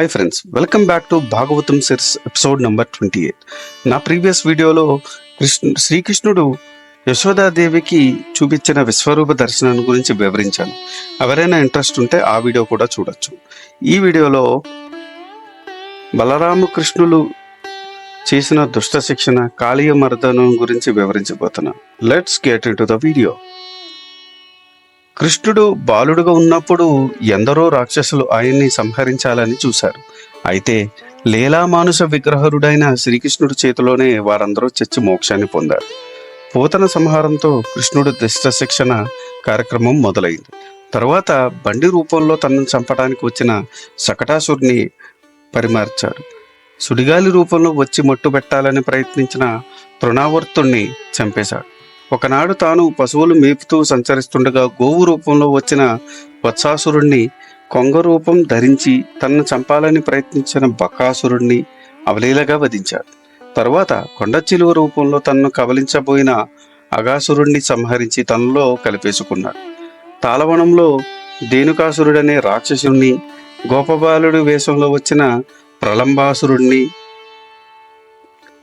Hi friends, welcome back to Bhagavatam series episode number 28. నా previous వీడియోలో శ్రీకృష్ణుడు యశోదాదేవికి చూపించిన విశ్వరూప దర్శనాన్ని గురించి వివరించాను. ఎవరైనా ఇంట్రెస్ట్ ఉంటే ఆ వీడియో కూడా చూడొచ్చు. ఈ వీడియోలో బలరామకృష్ణులు చేసిన దుష్ట శిక్షణ కాళీయ మర్దనం గురించి వివరించబోతున్నా. Let's get into the video. కృష్ణుడు బాలుడుగా ఉన్నప్పుడు ఎందరో రాక్షసులు ఆయన్ని సంహరించాలని చూశారు. అయితే లీలామానుష విగ్రహరుడైన శ్రీకృష్ణుడి చేతిలోనే వారందరూ చచ్చి మోక్షాన్ని పొందారు. పూతన సంహారంతో కృష్ణుడు దుష్ట శిక్షణ కార్యక్రమం మొదలైంది. తరువాత బండి రూపంలో తనను చంపడానికి వచ్చిన శకటాసురుని పరిమార్చాడు. సుడిగాలి రూపంలో వచ్చి మట్టు పెట్టాలని ప్రయత్నించిన తృణావర్తుణ్ణి చంపేశాడు. ఒకనాడు తాను పశువులు మేపుతూ సంచరిస్తుండగా గోవు రూపంలో వచ్చిన వత్సాసురుణ్ణి, కొంగ రూపం ధరించి తనను చంపాలని ప్రయత్నించిన బకాసురుణ్ణి అవలీలగా వధించాడు. తరువాత కొండ చిలువ రూపంలో తనను కబలించబోయిన అగాసురుణ్ణి సంహరించి తనలో కలిపేసుకున్నాడు. తాళవనంలో ధేనుకాసురుడనే రాక్షసుణ్ణి, గోపబాలుడి వేషంలో వచ్చిన ప్రలంబాసురుణ్ణి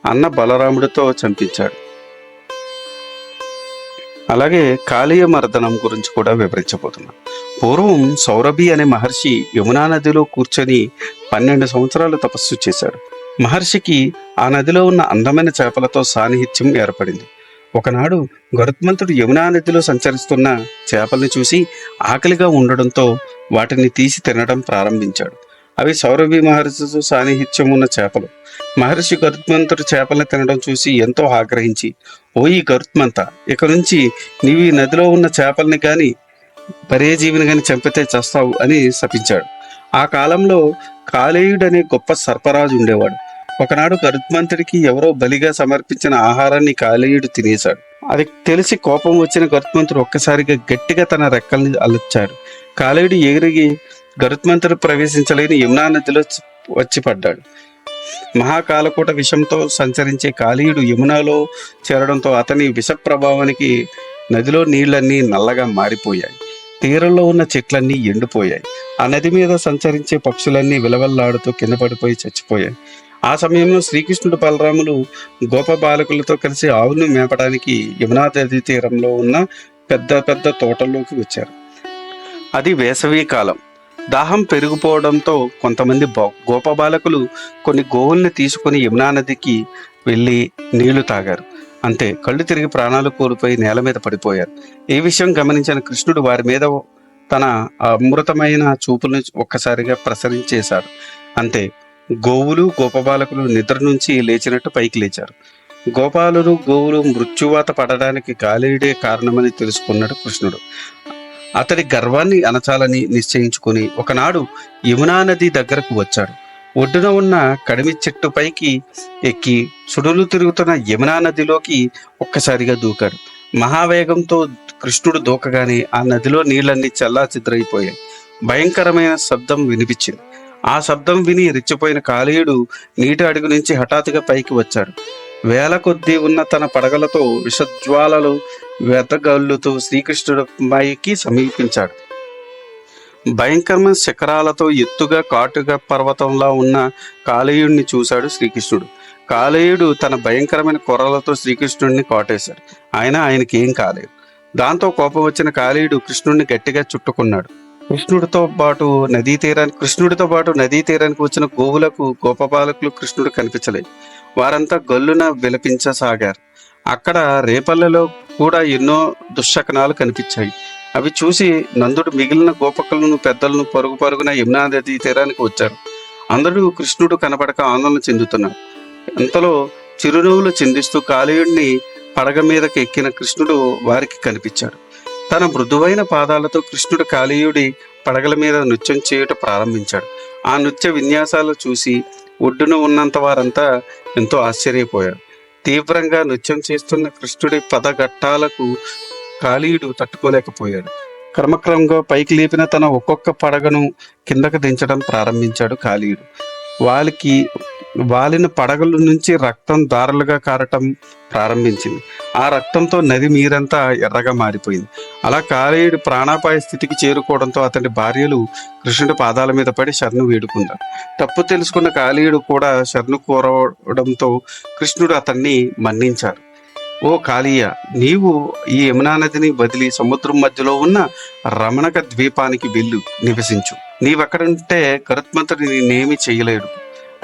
అన్న బలరాముడితో చంపించాడు. అలాగే కాళీయ మర్దనం గురించి కూడా వివరించబోతున్నా. పూర్వం సౌరభి అనే మహర్షి యమునా నదిలో కూర్చొని 12 సంవత్సరాలు తపస్సు చేశాడు. మహర్షికి ఆ నదిలో ఉన్న అందమైన చేపలతో సాన్నిహిత్యం ఏర్పడింది. ఒకనాడు గరుత్మంతుడు యమునా నదిలో సంచరిస్తున్న చేపల్ని చూసి ఆకలిగా ఉండడంతో వాటిని తీసి తినడం ప్రారంభించాడు. అవి సౌరభి మహర్షితో సాన్నిహిత్యం ఉన్న చేపలు. మహర్షి గరుత్మంతుడు చేపలను తినడం చూసి ఎంతో ఆగ్రహించి, ఓయి గరుత్మంత, ఇక నుంచి నీవు ఈ నదిలో ఉన్న చేపల్ని కానీ బరే జీవిని కానీ చంపితే చస్తావు అని శపించాడు. ఆ కాలంలో కాలేయుడనే గొప్ప సర్పరాజు ఉండేవాడు. ఒకనాడు గరుత్మంతుడికి ఎవరో బలిగా సమర్పించిన ఆహారాన్ని కాలేయుడు తినేశాడు. అది తెలిసి కోపం వచ్చిన గరుత్మంతుడు ఒక్కసారిగా గట్టిగా తన రెక్కల్ని అలర్చాడు. కాలేయుడు ఎగిరిగి గరుత్మంతుడు ప్రవేశించలేని యమునా నదిలో వచ్చి పడ్డాడు. మహాకాలకూట విషంతో సంచరించే కాళీయుడు యమునాలో చేరడంతో అతని విష ప్రభావానికి నదిలో నీళ్లన్నీ నల్లగా మారిపోయాయి. తీరంలో ఉన్న చెట్లన్నీ ఎండిపోయాయి. ఆ నది మీద సంచరించే పక్షులన్నీ విలవల్లాడుతూ కింద పడిపోయి చచ్చిపోయాయి. ఆ సమయంలో శ్రీకృష్ణుడు బలరాములు గోప బాలకులతో కలిసి ఆవును మేపడానికి యమునా నది తీరంలో ఉన్న పెద్ద పెద్ద తోటల్లోకి వచ్చారు. అది వేసవి కాలం. దాహం పెరిగిపోవడంతో కొంతమంది గోపబాలకులు కొన్ని గోవుల్ని తీసుకుని యమునా నదికి వెళ్ళి నీళ్లు తాగారు. అంతే, కళ్ళు తిరిగి ప్రాణాలు కోల్పోయి నేల మీద పడిపోయారు. ఈ విషయం గమనించిన కృష్ణుడు వారి మీద తన అమృతమైన చూపులను ఒక్కసారిగా ప్రసరించేశాడు. అంతే, గోవులు గోపబాలకులు నిద్ర నుంచి లేచినట్టు పైకి లేచారు. గోపాలురు గోవులు మృత్యువాత పడడానికి కాళీయుడే కారణమని తెలుసుకున్నాడు కృష్ణుడు. అతడి గర్వాన్ని అణచాలని నిశ్చయించుకుని ఒకనాడు యమునా నది దగ్గరకు వచ్చాడు. ఒడ్డున ఉన్న కడిమి చెట్టు పైకి ఎక్కి సుడులు తిరుగుతున్న యమునా నదిలోకి ఒక్కసారిగా దూకాడు. మహావేగంతో కృష్ణుడు దూకగానే ఆ నదిలో నీళ్లన్నీ చల్లా చెదరైపోయాయి. భయంకరమైన శబ్దం వినిపించింది. ఆ శబ్దం విని రెచ్చిపోయిన కాళీయుడు నీటి అడుగు నుంచి హఠాత్తుగా పైకి వచ్చాడు. వేల కొద్దీ ఉన్న తన పడగలతో విషజ్వాలలు వెతగల్లుతూ శ్రీకృష్ణుడి పైకి సమీపించాడు. భయంకరమైన శిఖరాలతో ఎత్తుగా కాటుగా పర్వతంలా ఉన్న కాళీయుడిని చూశాడు శ్రీకృష్ణుడు. కాళీయుడు తన భయంకరమైన కొర్రలతో శ్రీకృష్ణుడిని కాటేశాడు. ఆయనకి ఏం కాలేదు. దాంతో కోపం వచ్చిన కాళీయుడు కృష్ణుడిని గట్టిగా చుట్టుకున్నాడు. కృష్ణుడితో పాటు నదీ తీరానికి వచ్చిన గోవులకు గోపబాలకులు కృష్ణుడు కనిపించలేదు. వారంతా గల్లున విలపించసాగారు. అక్కడ రేపల్లెలో కూడా ఎన్నో దుశ్శకనాలు కనిపించాయి. అవి చూసి నందుడు మిగిలిన గోపకులను పెద్దలను పరుగు పరుగున యమునా నదీ తీరానికి వచ్చారు. అందరూ కృష్ణుడు కనపడక ఆందోళన చెందుతున్నారు. అంతలో చిరునవ్వులు చిందిస్తూ కాళీయుడిని పడగ మీదకి ఎక్కిన కృష్ణుడు వారికి కనిపించాడు. తన మృదువైన పాదాలతో కృష్ణుడు కాళీయుడి పడగల మీద నృత్యం చేయుట ప్రారంభించాడు. ఆ నృత్య విన్యాసాలు చూసి ఒడ్డున ఉన్నంత వారంతా ఎంతో ఆశ్చర్యపోయారు. తీవ్రంగా నృత్యం చేస్తున్న కృష్ణుడి పదఘట్టాలకు కాళీయుడు తట్టుకోలేకపోయాడు. క్రమక్రమంగా పైకి లేపిన తన ఒక్కొక్క పడగను కిందకు దించడం ప్రారంభించాడు కాళీయుడు. వాలిన పడగల నుంచి రక్తం దారులుగా కారటం ప్రారంభించింది. ఆ రక్తంతో నది నీరంతా ఎర్రగా మారిపోయింది. అలా కాళీయుడు ప్రాణాపాయ స్థితికి చేరుకోవడంతో అతని భార్యలు కృష్ణుడి పాదాల మీద పడి శరణు వేడుకున్నారు. తప్పు తెలుసుకున్న కాళీయుడు కూడా శరణు కోరడంతో కృష్ణుడు అతన్ని మన్నించారు. ఓ కాళీయ, నీవు ఈ యమునా నదిని వదిలి సముద్రం మధ్యలో ఉన్న రమణక ద్వీపానికి వెళ్ళు, నివసించు. నీవెక్కడుంటే గరుత్మంతుడు నేనేమి చేయలేడు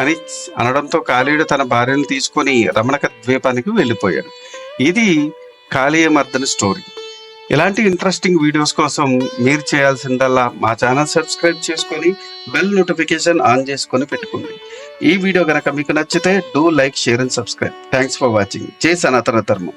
అని అనడంతో కాళీయుడు తన భార్యను తీసుకొని రమణక ద్వీపానికి వెళ్ళిపోయాడు. ఇది కాళీయ మర్దన స్టోరీ. ఇలాంటి ఇంట్రెస్టింగ్ వీడియోస్ కోసం మీరు చేయాల్సిందల్లా మా ఛానల్ సబ్స్క్రైబ్ చేసుకొని బెల్ నోటిఫికేషన్ ఆన్ చేసుకొని పెట్టుకోండి. ఈ వీడియో కనుక మీకు నచ్చితే do like, share and subscribe. Thanks for watching. జై సనాతన ధర్మం.